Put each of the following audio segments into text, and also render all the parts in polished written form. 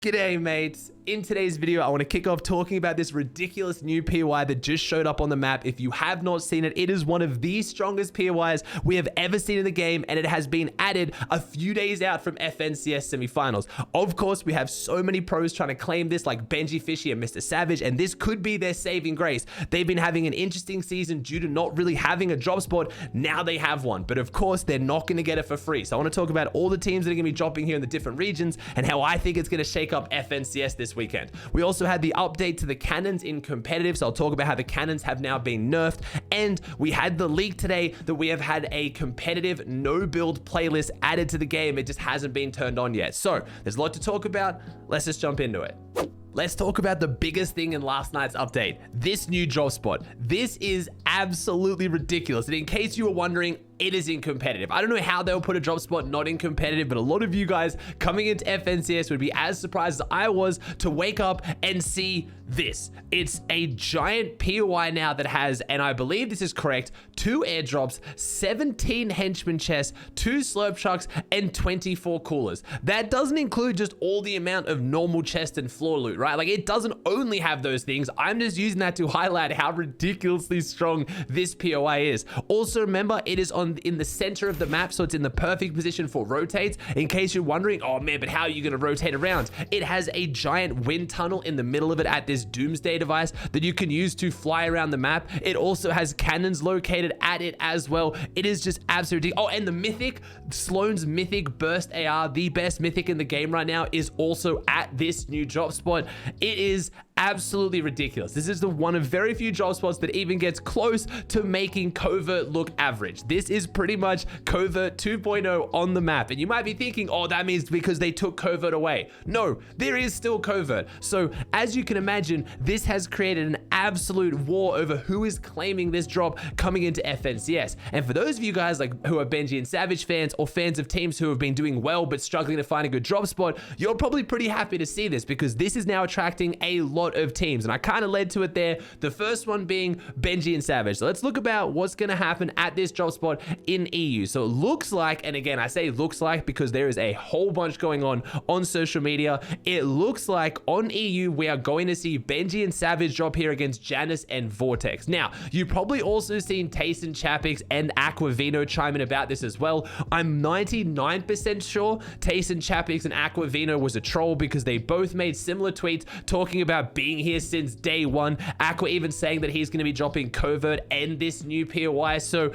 G'day mates. In today's video, I want to kick off talking about this ridiculous new POI that just showed up on the map. If you have not seen it, it is one of the strongest POIs we have ever seen in the game, and it has been added a few days out from FNCS semifinals. Of course, we have so many pros trying to claim this, like Benjy, Fishy, and Mr. Savage, and this could be their saving grace. They've been having an interesting season due to not really having a drop spot. Now they have one, but of course, they're not going to get it for free. So I want to talk about all the teams that are going to be dropping here in the different regions and how I think it's going to shake up FNCS this weekend. We also had the update to the cannons in competitive, so I'll talk about how the cannons have now been nerfed, and we had the leak today that we have had a competitive no build playlist added to the game. It just hasn't been turned on yet. So there's a lot to talk about. Let's just jump into it. Let's talk about the biggest thing in last night's update, this new drop spot. This is absolutely ridiculous. And in case you were wondering, it is in competitive. I don't know how they'll put a drop spot not in competitive, but a lot of you guys coming into FNCS would be as surprised as I was to wake up and see this. It's a giant POI now that has, and I believe this is correct, 2 airdrops, 17 henchman chests, 2 slurp trucks, and 24 coolers. That doesn't include just all the amount of normal chest and floor loot, right? Like, it doesn't only have those things. I'm just using that to highlight how ridiculously strong this POI is. Also, remember, it is in the center of the map, so it's in the perfect position for rotates. In case you're wondering, oh man, but how are you going to rotate around? It has a giant wind tunnel in the middle of it at this doomsday device that you can use to fly around the map. It also has cannons located at it as well. It is just absolutely... Oh, and the mythic, Sloan's mythic burst AR, the best mythic in the game right now, is also at this new drop spot. It is absolutely ridiculous. This is the one of very few drop spots that even gets close to making Covert look average. This is pretty much Covert 2.0 on the map. And you might be thinking, oh, that means because they took Covert away. No, there is still Covert. So as you can imagine, this has created an absolute war over who is claiming this drop coming into FNCS. And for those of you guys like who are Benjy and Savage fans, or fans of teams who have been doing well but struggling to find a good drop spot, you're probably pretty happy to see this, because this is now attracting a lot of teams, and I kind of led to it there, the first one being Benjy and Savage. So let's look about what's going to happen at this drop spot in EU. So it looks like, and again I say looks like because there is a whole bunch going on social media, it looks like on EU we are going to see Benjy and Savage drop here against Janus and Vortex. Now you've probably also seen Tayson, Chapix, and Aquavino chime in about this as well. I'm 99% sure Tayson, Chapix, and Aquavino was a troll, because they both made similar tweets talking about being here since day one. Aqua even saying that he's going to be dropping Covert and this new POI. So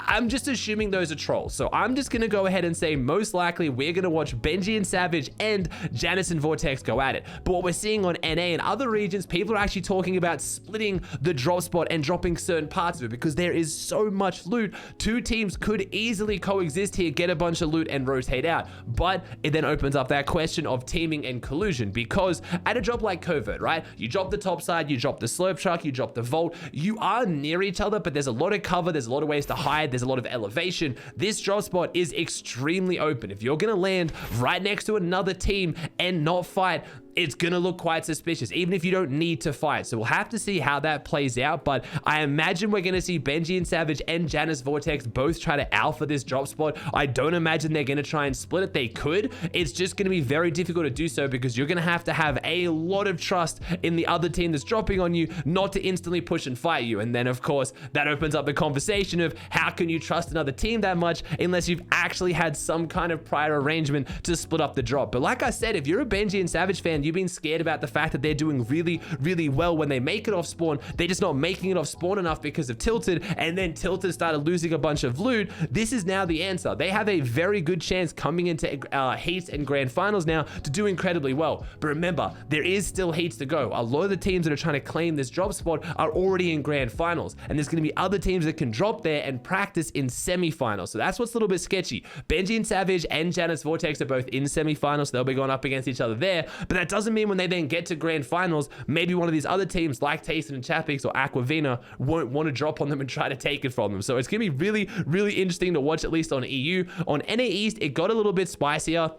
I'm just assuming those are trolls. So I'm just going to go ahead and say most likely we're going to watch Benjy and Savage and Janus and Vortex go at it. But what we're seeing on NA and other regions, people are actually talking about splitting the drop spot and dropping certain parts of it, because there is so much loot. 2 teams could easily coexist here, get a bunch of loot and rotate out. But it then opens up that question of teaming and collusion, because at a drop like Covert, right? You drop the top side, you drop the slurp truck, you drop the vault. You are near each other, but there's a lot of cover, there's a lot of ways to hide, there's a lot of elevation. This drop spot is extremely open. If you're gonna land right next to another team and not fight, it's gonna look quite suspicious, even if you don't need to fight. So we'll have to see how that plays out, but I imagine we're gonna see Benjy and Savage and Janus Vortex both try to alpha this drop spot. I don't imagine they're gonna try and split it. They could. It's just gonna be very difficult to do so, because you're gonna have to have a lot of trust in the other team that's dropping on you not to instantly push and fight you. And then of course that opens up the conversation of how can you trust another team that much unless you've actually had some kind of prior arrangement to split up the drop. But like I said, if you're a Benjy and Savage fan, you've been scared about the fact that they're doing really well when they make it off spawn. They're just not making it off spawn enough because of Tilted, and then Tilted started losing a bunch of loot. This is now the answer. They have a very good chance coming into heats and grand finals now to do incredibly well. But remember, there is still heats to go. A lot of the teams that are trying to claim this drop spot are already in grand finals, and there's going to be other teams that can drop there and practice in semifinals. So that's what's a little bit sketchy. Benjy and Savage and Janus Vortex are both in semifinals, so they'll be going up against each other there. But that doesn't mean when they then get to grand finals, maybe one of these other teams like Tayson and Chapix or Aquavina won't want to drop on them and try to take it from them. So it's going to be really interesting to watch, at least on EU. On NA East, it got a little bit spicier.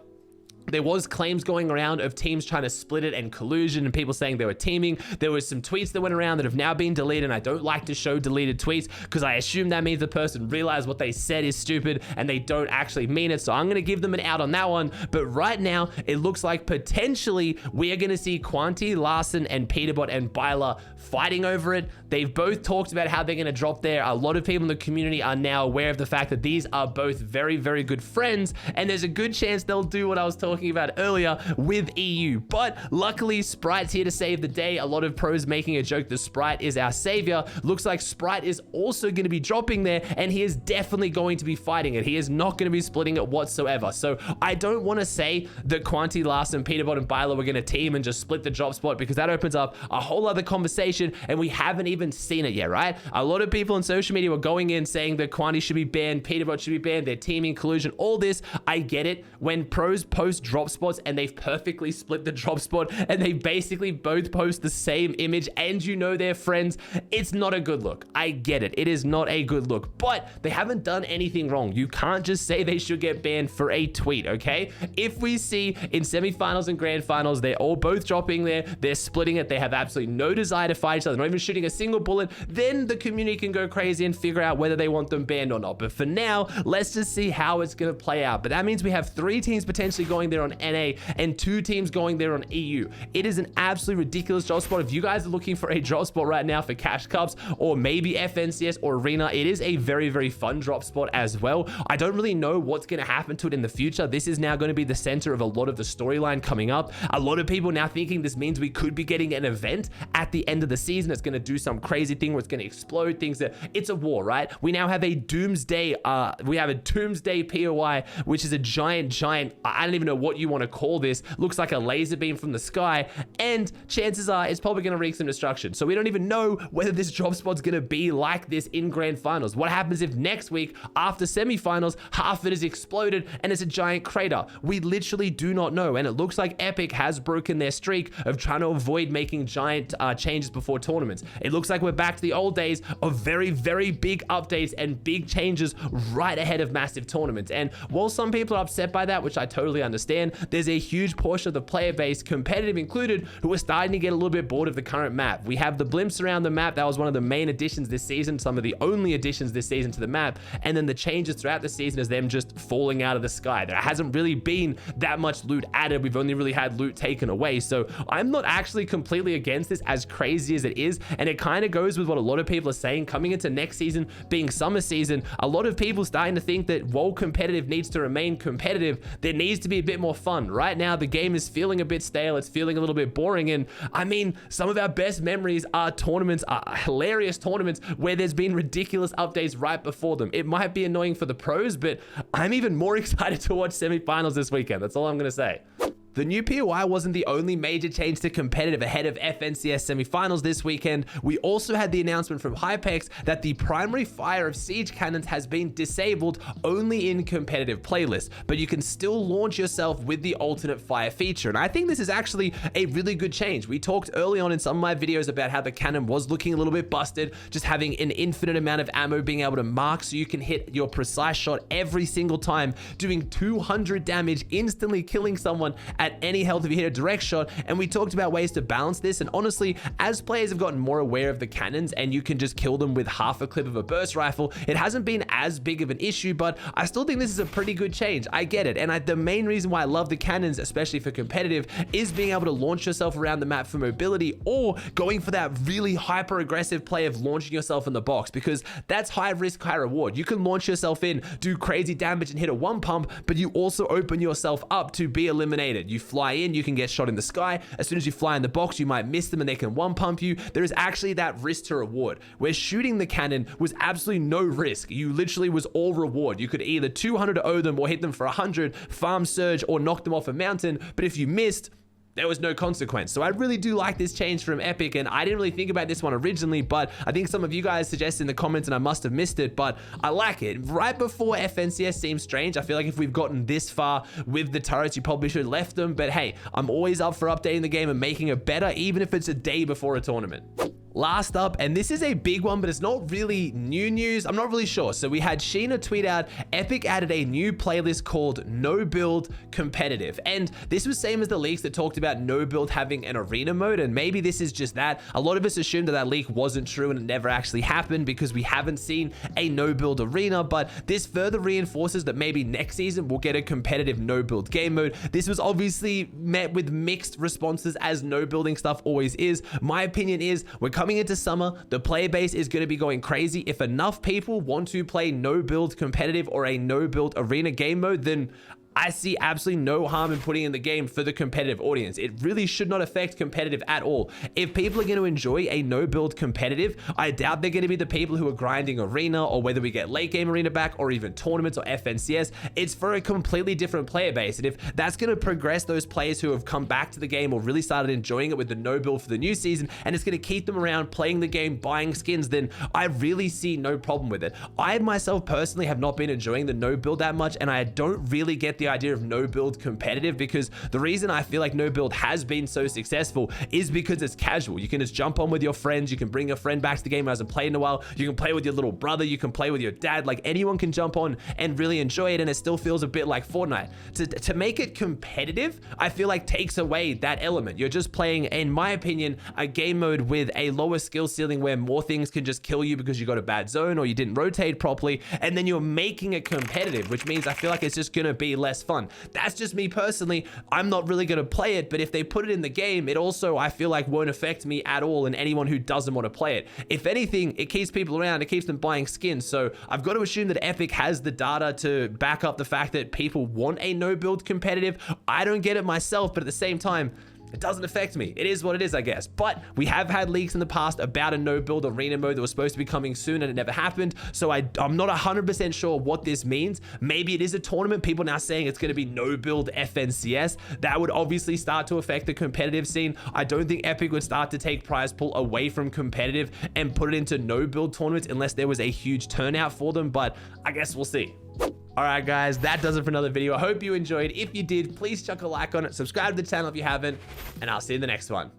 There was claims going around of teams trying to split it and collusion and people saying they were teaming. There was some tweets that went around that have now been deleted, and I don't like to show deleted tweets because I assume that means the person realized what they said is stupid and they don't actually mean it. So I'm going to give them an out on that one. But right now, it looks like potentially we are going to see Quanti, Larson, and Peterbot and Byler fighting over it. They've both talked about how they're going to drop there. A lot of people in the community are now aware of the fact that these are both very, very good friends, and there's a good chance they'll do what I was talking about earlier with EU. But luckily, Sprite's here to save the day. A lot of pros making a joke that Sprite is our savior. Looks like Sprite is also going to be dropping there, and he is definitely going to be fighting it. He is not going to be splitting it whatsoever. So I don't want to say that Quanti, Larson, Peterbot, and Byler were going to team and just split the drop spot, because that opens up a whole other conversation, and we haven't even seen it yet, right? A lot of people on social media were going in saying that Quanti should be banned, Peterbot should be banned, they're teaming, collusion, all this. I get it. When pros post drop spots and they've perfectly split the drop spot and they basically both post the same image and you know they're friends, it's not a good look. I get it. It is not a good look, but they haven't done anything wrong. You can't just say they should get banned for a tweet, okay? If we see in semifinals and grand finals, they're all both dropping there, they're splitting it, they have absolutely no desire to fight each other, not even shooting a single bullet, then the community can go crazy and figure out whether they want them banned or not. But for now, let's just see how it's going to play out. But that means we have 3 teams potentially going there on NA and 2 teams going there on EU. It is an absolutely ridiculous drop spot. If you guys are looking for a drop spot right now for Cash Cups or maybe FNCS or Arena, it is a very, very fun drop spot as well. I don't really know what's going to happen to it in the future. This is now going to be the center of a lot of the storyline coming up. A lot of people now thinking this means we could be getting an event at the end of the season. It's going to do some crazy thing where it's going to explode things. That it's a war, right? We now have a doomsday POI, which is a giant, I don't even know what you want to call this. Looks like a laser beam from the sky, and chances are it's probably going to wreak some destruction. So we don't even know whether this drop spot's going to be like this in grand finals. What happens if next week after semifinals, half of it is exploded and it's a giant crater? We literally do not know, and it looks like Epic has broken their streak of trying to avoid making giant changes before tournaments. It looks like we're back to the old days of very, very big updates and big changes right ahead of massive tournaments. And while some people are upset by that, which I totally understand, there's a huge portion of the player base, competitive included, who are starting to get a little bit bored of the current map. We have the blimps around the map. That was one of the main additions this season, some of the only additions this season to the map. And then the changes throughout the season is them just falling out of the sky. There hasn't really been that much loot added. We've only really had loot taken away. So I'm not actually completely against this, as crazy as it is. And it kind of goes with what a lot of people are saying coming into next season being summer season. A lot of people starting to think that while competitive needs to remain competitive, there needs to be a bit more fun. Right now, the game is feeling a bit stale. It's feeling a little bit boring. And I mean, some of our best memories are tournaments, hilarious tournaments where there's been ridiculous updates right before them. It might be annoying for the pros, but I'm even more excited to watch semifinals this weekend. That's all I'm going to say. The new POI wasn't the only major change to competitive ahead of FNCS semifinals this weekend. We also had the announcement from Hypex that the primary fire of siege cannons has been disabled only in competitive playlists, but you can still launch yourself with the alternate fire feature. And I think this is actually a really good change. We talked early on in some of my videos about how the cannon was looking a little bit busted, just having an infinite amount of ammo, being able to mark so you can hit your precise shot every single time, doing 200 damage, instantly killing someone at any health if you hit a direct shot. And we talked about ways to balance this, and honestly, as players have gotten more aware of the cannons and you can just kill them with half a clip of a burst rifle, it hasn't been as big of an issue. But I still think this is a pretty good change. I get it, and the main reason why I love the cannons, especially for competitive, is being able to launch yourself around the map for mobility, or going for that really hyper aggressive play of launching yourself in the box, because that's high risk, high reward. You can launch yourself in, do crazy damage and hit a one pump, but you also open yourself up to be eliminated. You fly in, you can get shot in the sky. As soon as you fly in the box, you might miss them and they can one pump you. There is actually that risk to reward, where shooting the cannon was absolutely no risk. You literally was all reward. You could either 200 them or hit them for 100, farm surge, or knock them off a mountain. But if you missed, there was no consequence. So I really do like this change from Epic, and I didn't really think about this one originally, but I think some of you guys suggested in the comments and I must have missed it, but I like it. Right before FNCS seems strange. I feel like if we've gotten this far with the turrets, you probably should have left them, but hey, I'm always up for updating the game and making it better, even if it's a day before a tournament. Last up, and this is a big one, but it's not really new news. I'm not really sure. So we had Sheena tweet out, Epic added a new playlist called No Build Competitive. And this was same as the leaks that talked about No Build having an arena mode. And maybe this is just that. A lot of us assumed that leak wasn't true and it never actually happened because we haven't seen a No Build arena. But this further reinforces that maybe next season we'll get a competitive No Build game mode. This was obviously met with mixed responses, as no building stuff always is. My opinion is we're coming into summer, the player base is going to be going crazy. If enough people want to play no build competitive or a no build arena game mode, then I see absolutely no harm in putting in the game for the competitive audience. It really should not affect competitive at all. If people are going to enjoy a no build competitive, I doubt they're going to be the people who are grinding arena, or whether we get late game arena back or even tournaments or FNCS. It's for a completely different player base. And if that's going to progress those players who have come back to the game or really started enjoying it with the no build for the new season, and it's going to keep them around playing the game, buying skins, then I really see no problem with it. I myself personally have not been enjoying the no build that much, and I don't really get the idea of no build competitive, because the reason I feel like no build has been so successful is because it's casual. You can just jump on with your friends, you can bring a friend back to the game who hasn't played in a while, you can play with your little brother, you can play with your dad, like anyone can jump on and really enjoy it, and it still feels a bit like Fortnite. To make it competitive, I feel like takes away that element. You're just playing, in my opinion, a game mode with a lower skill ceiling where more things can just kill you because you got a bad zone or you didn't rotate properly, and then you're making it competitive, which means I feel like it's just gonna be less fun. That's just me personally. I'm not really going to play it, but if they put it in the game, it also, I feel like, won't affect me at all and anyone who doesn't want to play it. If anything, it keeps people around, it keeps them buying skins. So I've got to assume that Epic has the data to back up the fact that people want a no build competitive. I don't get it myself, but at the same time, it doesn't affect me. It is what it is, I guess. But we have had leaks in the past about a no-build arena mode that was supposed to be coming soon and it never happened. So I'm not 100% sure what this means. Maybe it is a tournament. People now saying it's going to be no-build FNCS. That would obviously start to affect the competitive scene. I don't think Epic would start to take prize pool away from competitive and put it into no-build tournaments unless there was a huge turnout for them. But I guess we'll see. All right, guys, that does it for another video. I hope you enjoyed. If you did, please chuck a like on it, subscribe to the channel if you haven't, and I'll see you in the next one.